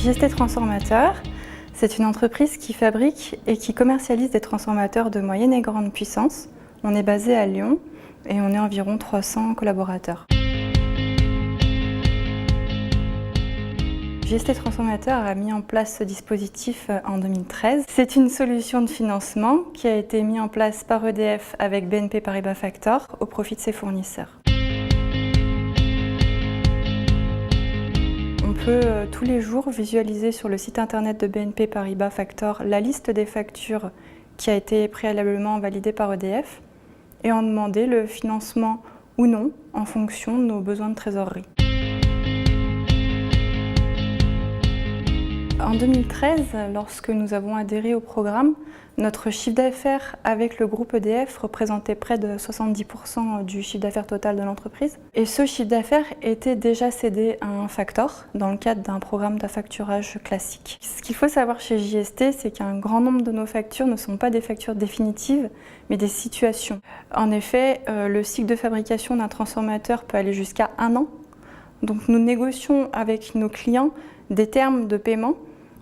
JST Transformateur, c'est une entreprise qui fabrique et qui commercialise des transformateurs de moyenne et grande puissance. On est basé à Lyon et on est environ 300 collaborateurs. JST Transformateur a mis en place ce dispositif en 2013. C'est une solution de financement qui a été mise en place par EDF avec BNP Paribas Factor au profit de ses fournisseurs. On peut tous les jours visualiser sur le site internet de BNP Paribas Factor la liste des factures qui a été préalablement validée par EDF et en demander le financement ou non en fonction de nos besoins de trésorerie. En 2013, lorsque nous avons adhéré au programme, notre chiffre d'affaires avec le groupe EDF représentait près de 70% du chiffre d'affaires total de l'entreprise. Et ce chiffre d'affaires était déjà cédé à un factor dans le cadre d'un programme d'affacturage classique. Ce qu'il faut savoir chez JST, c'est qu'un grand nombre de nos factures ne sont pas des factures définitives, mais des situations. En effet, le cycle de fabrication d'un transformateur peut aller jusqu'à 1 an. Donc nous négocions avec nos clients des termes de paiement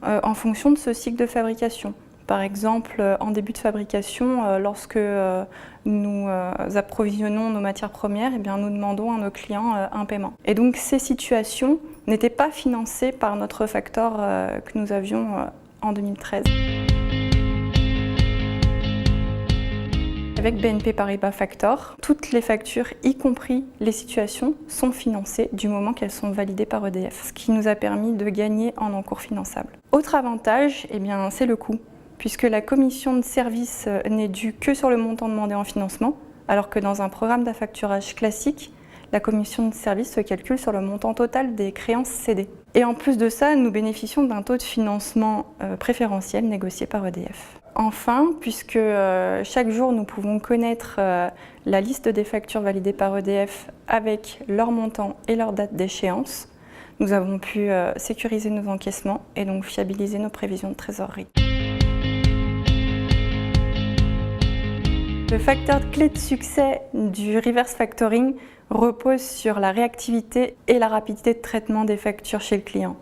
en fonction de ce cycle de fabrication. Par exemple, en début de fabrication, lorsque nous approvisionnons nos matières premières, eh bien, nous demandons à nos clients un paiement. Et donc ces situations n'étaient pas financées par notre factor que nous avions en 2013. Avec BNP Paribas Factor, toutes les factures, y compris les situations, sont financées du moment qu'elles sont validées par EDF, ce qui nous a permis de gagner en encours finançable. Autre avantage, eh bien, c'est le coût, puisque la commission de service n'est due que sur le montant demandé en financement, alors que dans un programme d'affacturage classique, la commission de service se calcule sur le montant total des créances cédées. Et en plus de ça, nous bénéficions d'un taux de financement préférentiel négocié par EDF. Enfin, puisque chaque jour nous pouvons connaître la liste des factures validées par EDF avec leur montant et leur date d'échéance, nous avons pu sécuriser nos encaissements et donc fiabiliser nos prévisions de trésorerie. Le facteur clé de succès du reverse factoring repose sur la réactivité et la rapidité de traitement des factures chez le client.